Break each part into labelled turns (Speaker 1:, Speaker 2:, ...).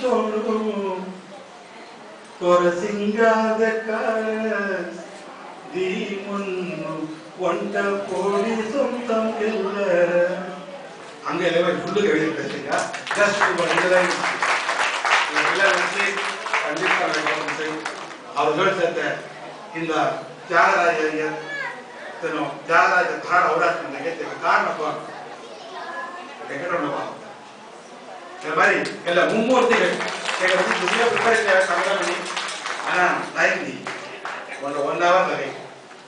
Speaker 1: చూడు కొరసింగాదక దీమున్ను వంట కోడి సొంతం இல்ல அங்க எல்லாம் ஃபுல்லுக்கு எழுதி பேசுங்க ஜஸ்ட் ஒரு அவர்கள் சேர்த்த இந்த தியாகராஜ தார அவராசன் நிகழ்ச்சிக்கு காரணம் இந்த மாதிரி எல்லா மும்மூர்த்திகள் எங்களை வந்து துணியா ப்ரிப்பேர் சமையல் பண்ணி ஆனா டைம் நீ ஒன் ஹவர் வரை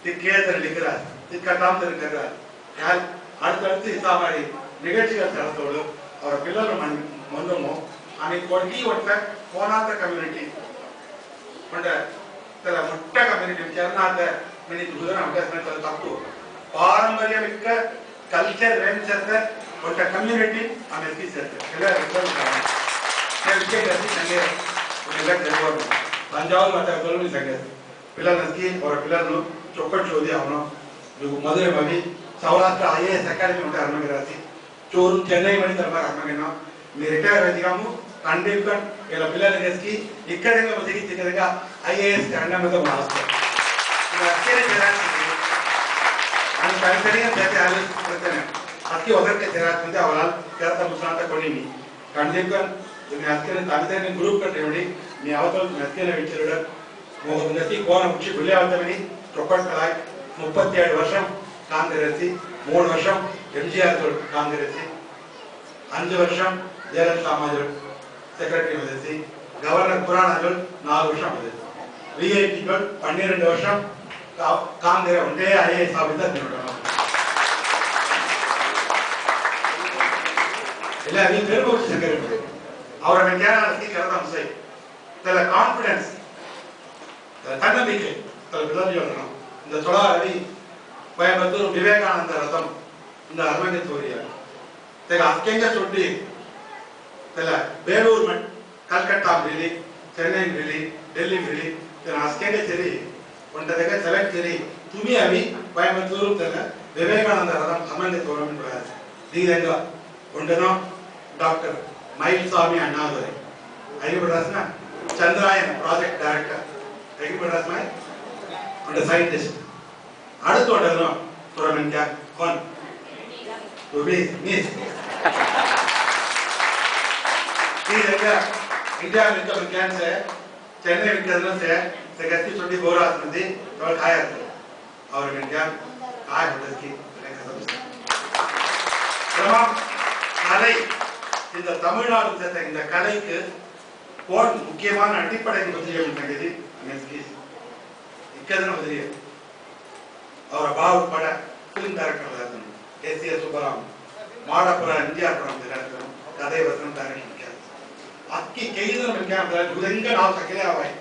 Speaker 1: திக்கேதர் இருக்கிறார் திக்கட்டாமல் இருக்கிறார் யார் அடுத்தடுத்து இந்த மாதிரி நிகழ்ச்சிகள் தரத்தோடு அவರ పిల్లలు ముందుము ఆమె కొట్టి ఒక్క కోనాత కమ్యూనిటీ అంటే తల ముట్ట కమ్యూనిటీ చెర్నాత మిని దుదన అవకాశం తప్పు పారంపర్యమిక కల్చర్ రేంజర్ ఒక్క కమ్యూనిటీ ఆమె తీసేస్తారు ಎಲ್ಲ ರೆಕಾರ್ಡ್ నేను గట్టి సంగే ఒక రికార్డ్ తంజావూరు మాట్లాడతారు సంగే పిల్లలకి ಅವರ పిల్లలను చొక్కటి చోది అవును మీకు మధుర మవి సౌరాష్ట్ర ఐఏఎస్ అకాడమీ ఉంటారు అన్నకి రాసి चोर चेन्नई मणि तरह रखना मैं रिटायर हो कंडीपन ఇలా పిల్లలకి ఇక్కడేగా మదికి తిక్కదగా ఐఏఎస్ కన్నా మీద మాస్టర్ ఇది అక్కడే జరాసి అని పరిసరిగా చేతే ఆలోచిస్తానే అక్కి ఒదర్కే జరాసి అవల కరత ముసంత కొనిని కండీపన్ ఇది అక్కడే తాడితే గ్రూప్ కట్టేవండి మీ అవతల అక్కడే విచరుడ మోహనతి కోన ముచ్చి బుల్లే అవతమని చొక్కట్ కలాయ్ 37 వర్షం కాంగ్రెస్ 3 వర్షం ఎంజీఆర్ కాంగ్రెస్ 5 వర్షం జయలలిత అమ్మాజు సెక్రటరీ వదిలేసి గవర్నర్ పురాణాలు 4 వర్షం వదిలేసి విఐపి 12 వర్షం కాంగ్రెస్ ఉంటే ఐఏఎస్ ఆఫీసర్ తినడం ಇಲ್ಲ ನೀವು ಬೇರ್ಬೋದು ಸಂಗತಿ ಅವರ ಮೆಕ್ಯಾನಿಕಲ್ ಕೆಲಸ ಮುಸೈ ತಲೆ ಕಾನ್ಫಿಡೆನ್ಸ್ ತನ್ನಂಬಿಕೆ ತಲೆ ಬಿಲನಿಯೋನು இந்த தொழாரவி கோயம்புத்தூர் விவேகானந்த ரதம் இந்த அரவணை தோரியா தெக அக்கெங்க சொட்டி தெல ಬೇಲೂರು ಮಠ ಕಲ್ಕತ್ತಾ ಮಿಲಿ ಚೆನ್ನೈ ಮಿಲಿ ಡೆಲ್ಲಿ ಮಿಲಿ தென அக்கெங்க சரி ஒன்றதக செலக்ட் சரி துமி அவி கோயம்புத்தூர் தெல விவேகானந்த ரதம் அரவணை தோரம் என்றார் தீரங்க ஒன்றனோ டாக்டர் மயில்சாமி அண்ணாதுரை ஐயப்படாஸ்னா சந்திராயன் ப்ராஜெக்ட் டைரக்டர் ஐயப்படாஸ்னா அந்த சயின்டிஸ்ட் அடுத்து ஒன்றனோ புரமன் क्या कौन तो भी मिस दीरங்க इंडिया में जब कैंस है चेन्नई में करने से सेगस्ती छोटी बोरास में दी तो खाया था और में क्या काय होता की तमाम கலை இந்த தமிழ்நாடு சேர்த்த இந்த கலைக்கு போன் முக்கியமான அடிப்படை உதவிகள் நகதி மெஸ்கி இக்கதன உதவி ಅವರ ಬಾವು ಪಡ ಫಿಲ್ಮ್ ಡೈರೆಕ್ಟರ್ ಆದನು ಎಸಿಎಸ್ ಸುಬ್ಬರಾಮ್ ಮಾಡಪುರ ಇಂಡಿಯಾ ಪುರಂ ಡೈರೆಕ್ಟರ್ ಕಥೆ ವಚನ ಡೈರೆಕ್ಟರ್ ಅಕ್ಕಿ ಕೈದನ ಮೆಕ್ಯಾನಿಕಲ್ ಉದಂಗ ನಾವು ಸಕಲೆ ಆವಾಯಿ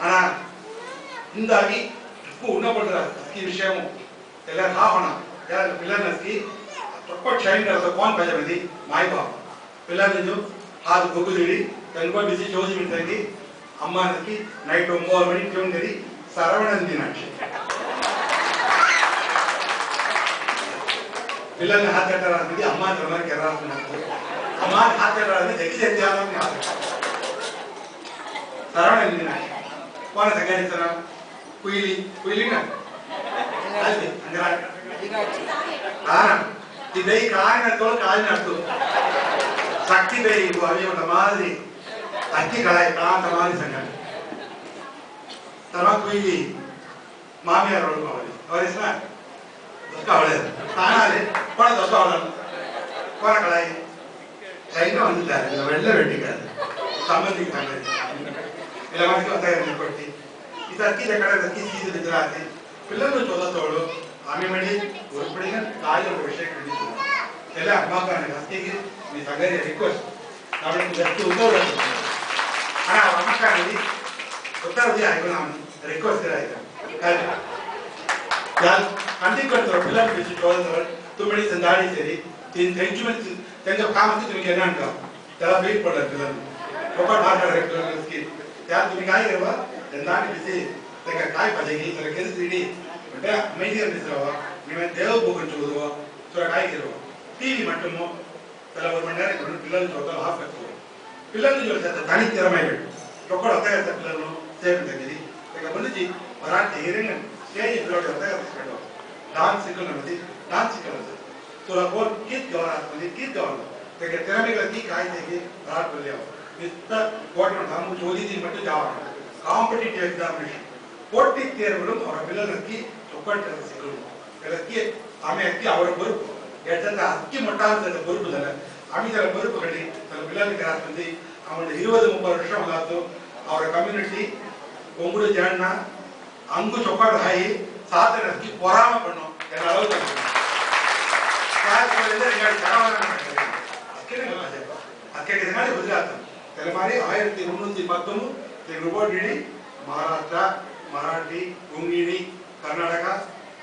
Speaker 1: ಆனா ಇಂದಾಗಿ ಉನ್ನಪಡ್ರ ಅಕ್ಕಿ ವಿಷಯವು ಎಲ್ಲ ಹಾವಣ ಯಾರ ಪಿಲ್ಲನಸ್ಕಿ चौपट शाइन करता कौन पैजा में दी माई बाप पिला ने जो हाथ बुक दिली तनको बिजी जोजी में तंगी अम्मा ने की नाइट 9 मणि ट्यून करी सरवणन दी नाची पिला ने हाथ कटरा दी अम्मा ने हमारे करा सुना अम्मा हाथ कटरा दी देखी से जाना नहीं हाथ सरवणन दी नाची कौन संगीत सना कुइली ना आलती अंगरा हाँ इधर कायन तो कायन तो शक्ति पे ही वो अभी वो नमाज़ी अच्छी कलाई काम नमाज़ी संगत तमाम कोई मामिया रोल मावली और इसमें उसका वाले ताना ले पढ़ दोस्तों वाला कौन कलाई लाइन में अंदर है वेल्ले वेटी कर संबंधी संगत इलाका में क्या होता है निपटती इस अच्छी जगह अच्छी चीज़ दिखला आती फिल्म में चौदह तोड़ो आमी मड़ी उर्पड़ीन कायल और विषय करनी चाहिए चले अम्मा का ने हस्ती की मैं संगरी रिक्वेस्ट नावले जस्ट उत्तर दे आना अम्मा का ने उत्तर दिया है ना रिक्वेस्ट कराएगा कल यार अंतिम कर दो फिल्म बीच चौदह तुम बड़ी संदाड़ी सेरी तीन थैंक यू में जब काम होती तुम्हें कहना उनका तेरा वेट पड़ रहा फिल्म प्रॉपर बात कर रहे हो उसकी यार तुम्हें क्या ही करवा संदाड़ी बीच तेरा काय बजेगी तेरा कैसे सीढ़ी అంటే అమేజింగ్ అనిపిస్తావా మేము దేవ భోగం చూడవా చూడ కాయ గిరవా టీవీ మట్టము తల 1 మణి నేరం రెండు పిల్లలు చూడతారు హాఫ్ కట్టుకో పిల్లలు తనితిరమైనడు ఒక్కడు ఒత్తగత పిల్లలను సేవలు తగ్గింది ఇక ముందు మరాఠీ హీరింగ్ స్టేజ్ పిల్లలు ఒత్తగత తీసుకెళ్ళాం డాన్స్ సిక్కున్నది డాన్స్ సిక్కున్నది तुला कोण गीत गावणार म्हणजे गीत गावलं त्याच्या तिरमिगती काय ते रात बोलले इतना कोट हम जोदी मट्टू जावണം కాంపిటీటివ్ ఎగ్జామినేషన్ పోటీ தேர்வுகளும் ಅವರ పిల్లలకి ಒಕ್ಕಟ್ಟು ಸಿಕ್ಕಳು ಎಲ್ಲಕ್ಕೆ ಆಮೇಲೆ ಅವರ ಬರುಕು ಎಡ್ಡದ ಅಕ್ಕಿ ಮಟ್ಟಾಂತದ ಬರುಕುದಲ್ಲ ಆಮಿದರ ಬರುಕುಗಳಿ ತನ್ನ పిల్లలకి రాస్తుంది ಅವನ 20-30 ವರ್ಷ ಆಯ್ತು ಅವರ ಕಮ್ಯುನಿಟಿ ಒಂಗುಡು ಜಾಣ್ಣ ಅಂಗು ಚೊಕ್ಕಾಡು ಹಾಯಿ ಸಾಧನೆ ಅಕ್ಕಿ ಪೊರಾಮ ಪಣ್ಣು ಎಲ್ಲ ಅಳವು महाराष्ट्र मराठी कोंकणी कर्नाटक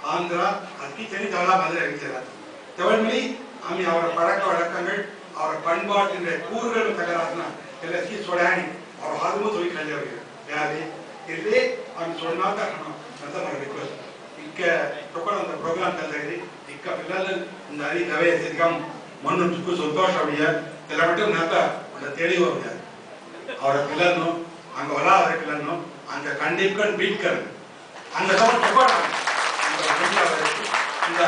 Speaker 1: आंध्र अक्की जगला बदल आम्ही पड़क वड़कंगल पणबाटिन कूर तगरादना सोड़ाणी और हादमू इल्ली आम्ही सोडनाक अंत मन रिक्वेस्ट इक्क प्रोग्राम कलदगी इक्क पिल्लल नरी गवे सिद्धम मनु चुक्कु संतोष अविया तेलमट्टु नाता उंड तेली वरिया ಅವರ ಪಿಲ್ಲನ್ನು ಅಂಗ ಹೊಲ ಅವರ ಪಿಲ್ಲನ್ನು ಅಂಗ ಕಂಡಿಪ್ಕೊಂಡು ಬೀಟ್ಕರ್ ಅಂಗ ಸಮ ತಗೋಣ இந்த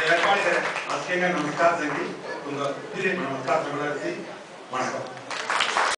Speaker 1: ஏற்பாடு அஸ்கேங்க நமஸ்கார் செஞ்சு உங்க நமஸ்கார் தமிழரசி வணக்கம்